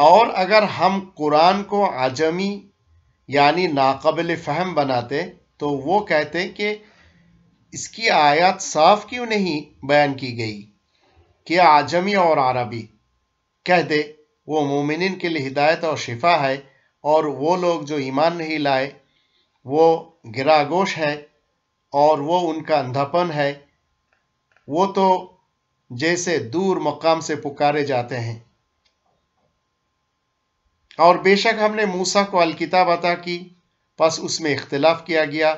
اور اگر ہم قرآن کو عجمی یعنی ناقابل فہم بناتے تو وہ کہتے کہ اس کی آیات صاف کیوں نہیں بیان کی گئی کہ عجمی اور عربی. کہہ دے وہ مومنین کے لیے ہدایت اور شفا ہے، اور وہ لوگ جو ایمان نہیں لائے وہ گرا گوش ہے اور وہ ان کا اندھاپن ہے، وہ تو جیسے دور مقام سے پکارے جاتے ہیں. اور بے شک ہم نے موسیٰ کو الکتاب عطا کی، پس اس میں اختلاف کیا گیا،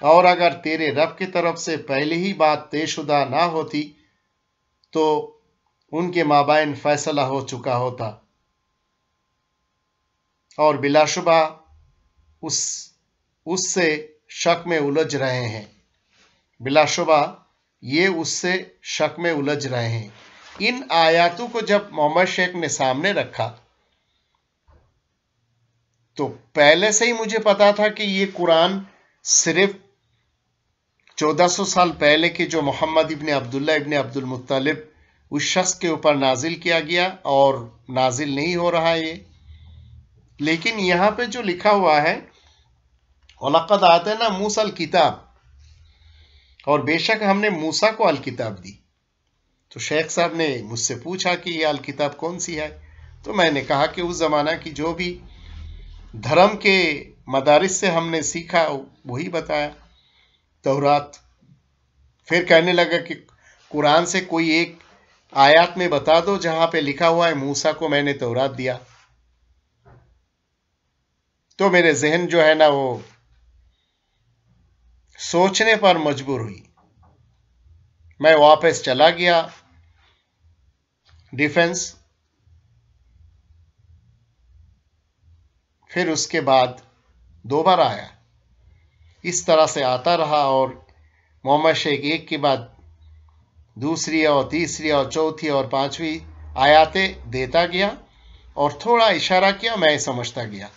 اور اگر تیرے رب کی طرف سے پہلے ہی بات طے شدہ نہ ہوتی تو ان کے مابین فیصلہ ہو چکا ہوتا، اور بلا شبہ اس سے شک میں الجھ رہے ہیں. بلا شبہ یہ اس سے شک میں الجھ رہے ہیں. ان آیاتوں کو جب محمد شیخ نے سامنے رکھا تو پہلے سے ہی مجھے پتا تھا کہ یہ قرآن صرف 1400 سال پہلے کے جو محمد ابن عبداللہ ابن عبد المطلب اس شخص کے اوپر نازل کیا گیا اور نازل نہیں ہو رہا ہے. لیکن یہاں پہ جو لکھا ہوا ہے وَلَقَدْ آتَيْنَا مُوسَى الْكِتَابَ، اور بے شک ہم نے موسیٰ کو الکتاب دی. تو شیخ صاحب نے مجھ سے پوچھا کہ یہ الکتاب کون سی ہے، تو میں نے کہا کہ اس زمانہ کی جو بھی دھرم کے مدارس سے ہم نے سیکھا وہی بتایا، تورات. پھر کہنے لگا کہ قرآن سے کوئی ایک آیات میں بتا دو جہاں پہ لکھا ہوا ہے موسیٰ کو میں نے تورات دیا. تو میرے ذہن جو ہے نا وہ سوچنے پر مجبور ہوئی. میں واپس چلا گیا ڈیفنس. پھر اس کے بعد دوبارہ آیا، اس طرح سے آتا رہا، اور محمد شیخ ایک کے بعد دوسری اور تیسری اور چوتھی اور پانچویں آیاتیں دیتا گیا اور تھوڑا اشارہ کیا، میں سمجھتا گیا.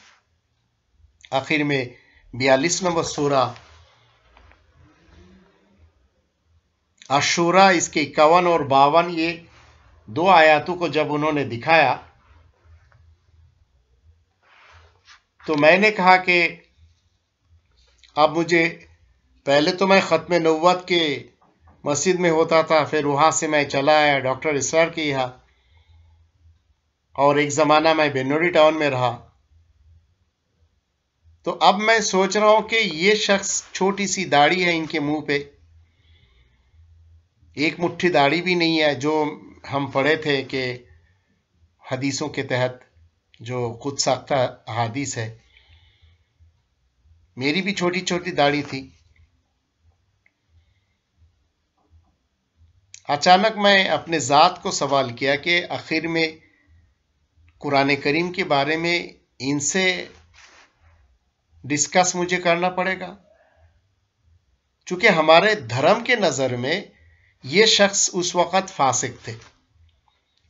آخر میں 42 نمبر سورہ الشورى اس کے 51 اور 52 یہ دو آیاتوں کو جب انہوں نے دکھایا تو میں نے کہا کہ اب مجھے، پہلے تو میں ختم نبوت کے مسجد میں ہوتا تھا، پھر وہاں سے میں چلا آیا ڈاکٹر اسرار کے یہاں، اور ایک زمانہ میں بنوری ٹاؤن میں رہا. تو اب میں سوچ رہا ہوں کہ یہ شخص چھوٹی سی داڑھی ہے ان کے منہ پہ، ایک مٹھی داڑھی بھی نہیں ہے، جو ہم پڑھے تھے کہ حدیثوں کے تحت جو خود ساختہ احادیث ہے، میری بھی چھوٹی چھوٹی داڑھی تھی. اچانک میں اپنے ذات کو سوال کیا کہ آخر میں قرآن کریم کے بارے میں ان سے ڈسکس مجھے کرنا پڑے گا، چونکہ ہمارے دھرم کے نظر میں یہ شخص اس وقت فاسق تھے،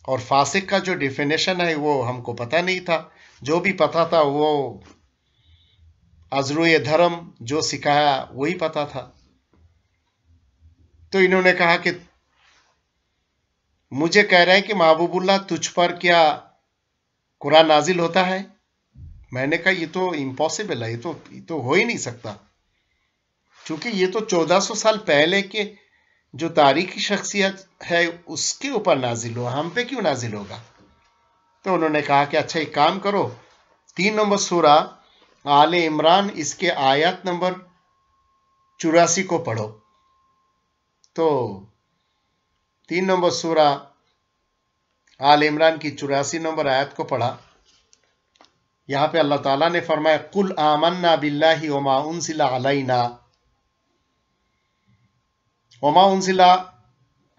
اور فاسق کا جو ڈیفینیشن ہے وہ ہم کو پتہ نہیں تھا. جو بھی پتہ تھا وہ ازروئے دھرم جو سکھایا وہی پتہ تھا. تو انہوں نے کہا کہ مجھے کہہ رہے ہیں کہ محبوب اللہ تجھ پر کیا قرآن نازل ہوتا ہے؟ میں نے کہا یہ تو امپاسبل ہے، یہ تو ہو ہی نہیں سکتا، چونکہ یہ تو 1400 سال پہلے کے جو تاریخی شخصیت ہے اس کے اوپر نازل ہوا، ہم پہ کیوں نازل ہوگا؟ تو انہوں نے کہا کہ اچھا ایک کام کرو، 3 نمبر سورہ آل عمران اس کے آیت نمبر 84 کو پڑھو. تو 3 نمبر سورہ آل عمران کی 84 نمبر آیت کو پڑھا. یہاں پہ اللہ تعالیٰ نے فرمایا قُلْ آمَنَّا بِاللَّهِ وَمَا أُنزِلَ عَلَيْنَا وَمَا أُنزِلَ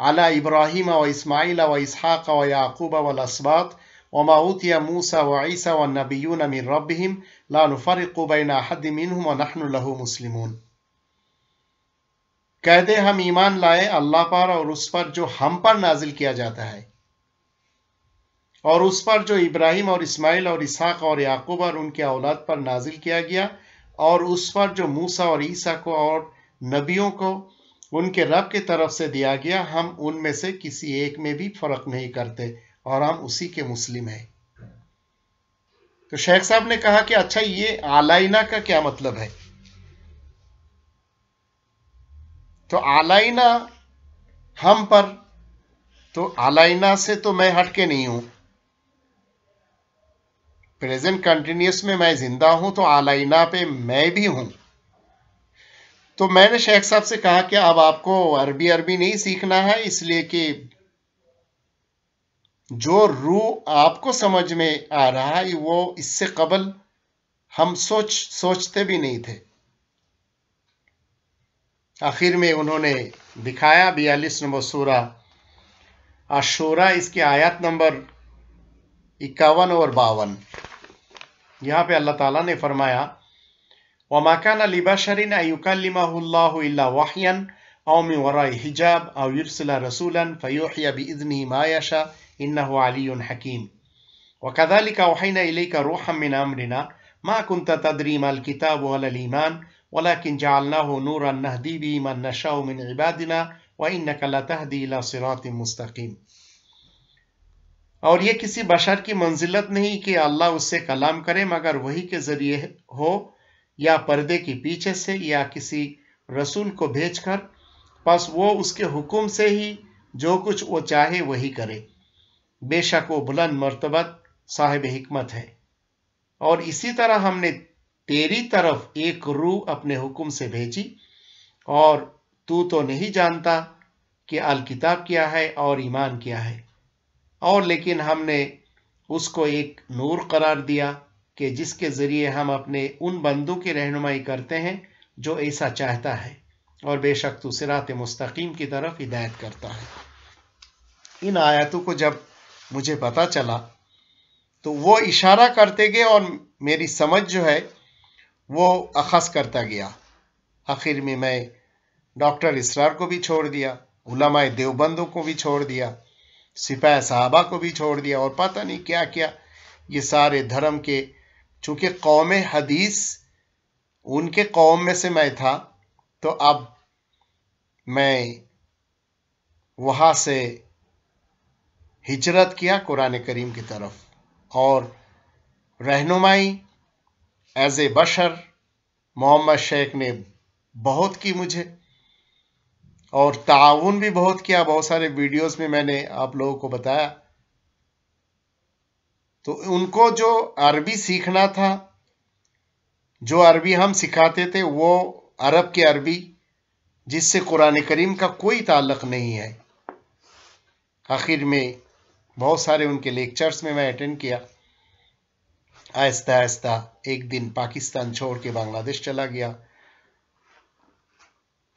عَلَى إِبْرَاهِيمَ وَإِسْمَاعِيلَ وَإِسْحَاقَ وَيَعْقُوبَ وَالْأَسْبَاطِ وَمَا أُوتِيَ مُوسَى وَعِيسَى وَالنَّبِيُّونَ مِن رَّبِّهِمْ لَا نُفَرِّقُ بَيْنَ أَحَدٍ مِّنْهُمْ وَنَحْنُ لَهُ مُسْلِمُونَ. کہہ دے ہم ایمان لائے اللہ پر اور اس پر جو ہم پر نازل کیا جاتا ہے، اور اس پر جو ابراہیم اور اسماعیل اور اسحاق اور یعقوب اور ان کے اولاد پر نازل کیا گیا، اور اس پر جو موسیٰ اور عیسیٰ کو اور نبیوں کو ان کے رب کی طرف سے دیا گیا، ہم ان میں سے کسی ایک میں بھی فرق نہیں کرتے اور ہم اسی کے مسلم ہیں. تو شیخ صاحب نے کہا کہ اچھا یہ علائنا کا کیا مطلب ہے؟ تو علائنا ہم پر، تو علائنا سے تو میں ہٹ کے نہیں ہوں، پریزنٹ کنٹینیوس میں میں زندہ ہوں، تو علائنا پہ میں بھی ہوں۔ تو میں نے شیخ صاحب سے کہا کہ اب آپ کو عربی نہیں سیکھنا ہے، اس لیے کہ جو روح آپ کو سمجھ میں آ رہا ہے وہ اس سے قبل ہم سوچتے بھی نہیں تھے۔ آخر میں انہوں نے دکھایا 42 نمبر سورہ الشورى، اس کی آیات نمبر 51 اور 52۔ یہاں پہ اللہ تعالیٰ نے فرمایا وَمَا كَانَ لِبَشَرٍ أَن يُكَلِّمَهُ اللَّهُ إِلَّا وَحْيًا أَوْ مِنْ وَرَاءِ حِجَابٍ أَوْ يُرْسِلَ رَسُولًا فَيُوحِيَ بِإِذْنِهِ مَا يَشَاءُ إِنَّهُ عَلِيٌّ حَكِيمٌ وَكَذَلِكَ أَوْحَيْنَا إِلَيْكَ رُوحًا مِنْ أَمْرِنَا مَا كُنْتَ تَدْرِي مَا الْكِتَابُ وَلَا الْإِيمَانُ وَلَكِنْ جَعَلْنَاهُ نُورًا نَهْدِي بِهِ مَن نَّشَاءُ مِنْ عِبَادِنَا وَإِنَّكَ لَتَهْدِي إِلَى صِرَاطٍ مُسْتَقِيمٍ۔ اور یہ کسی بشر کی منزلت نہیں کہ اللہ اس سے کلام کرے مگر وحی کے ذریعے ہو، یا پردے کے پیچھے سے، یا کسی رسول کو بھیج کر، پس وہ اس کے حکم سے ہی جو کچھ وہ چاہے وہی کرے، بے شک وہ بلند مرتبت صاحب حکمت ہے۔ اور اسی طرح ہم نے تیری طرف ایک روح اپنے حکم سے بھیجی، اور تو نہیں جانتا کہ الکتاب کیا ہے اور ایمان کیا ہے، اور لیکن ہم نے اس کو ایک نور قرار دیا کہ جس کے ذریعے ہم اپنے ان بندوں کی رہنمائی کرتے ہیں جو ایسا چاہتا ہے، اور بے شک تو صراط مستقیم کی طرف ہدایت کرتا ہے۔ ان آیاتوں کو جب مجھے پتا چلا تو وہ اشارہ کرتے گئے اور میری سمجھ جو ہے وہ اخذ کرتا گیا۔ آخر میں ڈاکٹر اسرار کو بھی چھوڑ دیا، علماء دیوبندوں کو بھی چھوڑ دیا، سپاہ صحابہ کو بھی چھوڑ دیا، اور پتہ نہیں کیا کیا یہ سارے دھرم کے، چونکہ قوم حدیث ان کے قوم میں سے میں تھا، تو اب میں وہاں سے ہجرت کیا قرآن کریم کی طرف، اور رہنمائی ایز اے بشر محمد شیخ نے بہت کی مجھے، اور تعاون بھی بہت کیا، بہت سارے ویڈیوز میں نے آپ لوگوں کو بتایا۔ تو ان کو جو عربی سیکھنا تھا، جو عربی ہم سکھاتے تھے، وہ عرب کی عربی جس سے قرآن کریم کا کوئی تعلق نہیں ہے۔ آخر میں بہت سارے ان کے لیکچرز میں اٹینڈ کیا، آہستہ آہستہ ایک دن پاکستان چھوڑ کے بنگلہ دیش چلا گیا،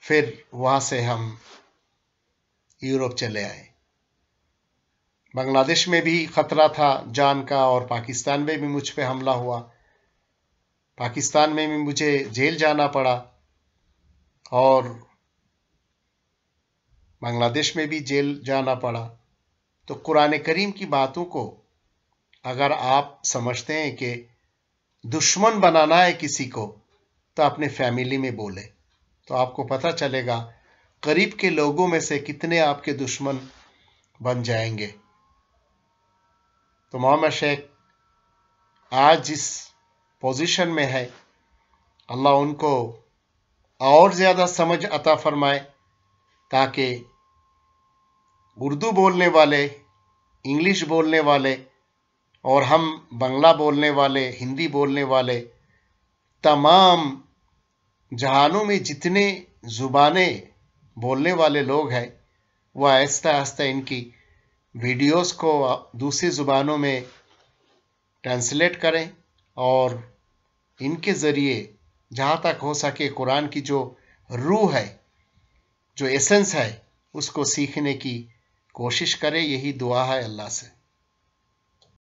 پھر وہاں سے ہم یورپ چلے آئے۔ بنگلہ دیش میں بھی خطرہ تھا جان کا، اور پاکستان میں بھی مجھ پہ حملہ ہوا، پاکستان میں بھی مجھے جیل جانا پڑا، اور بنگلہ دیش میں بھی جیل جانا پڑا۔ تو قرآن کریم کی باتوں کو اگر آپ سمجھتے ہیں کہ دشمن بنانا ہے کسی کو، تو اپنے فیملی میں بولے، تو آپ کو پتہ چلے گا قریب کے لوگوں میں سے کتنے آپ کے دشمن بن جائیں گے۔ تو محمد شیخ آج جس پوزیشن میں ہے، اللہ ان کو اور زیادہ سمجھ عطا فرمائے، تاکہ اردو بولنے والے، انگلش بولنے والے، اور ہم بنگلہ بولنے والے، ہندی بولنے والے، تمام جہانوں میں جتنے زبانیں بولنے والے لوگ ہیں، وہ آہستہ آہستہ ان کی ویڈیوز کو دوسری زبانوں میں ٹرانسلیٹ کریں، اور ان کے ذریعے جہاں تک ہو سکے قرآن کی جو روح ہے، جو ایسنس ہے، اس کو سیکھنے کی کوشش کرے۔ یہی دعا ہے اللہ سے۔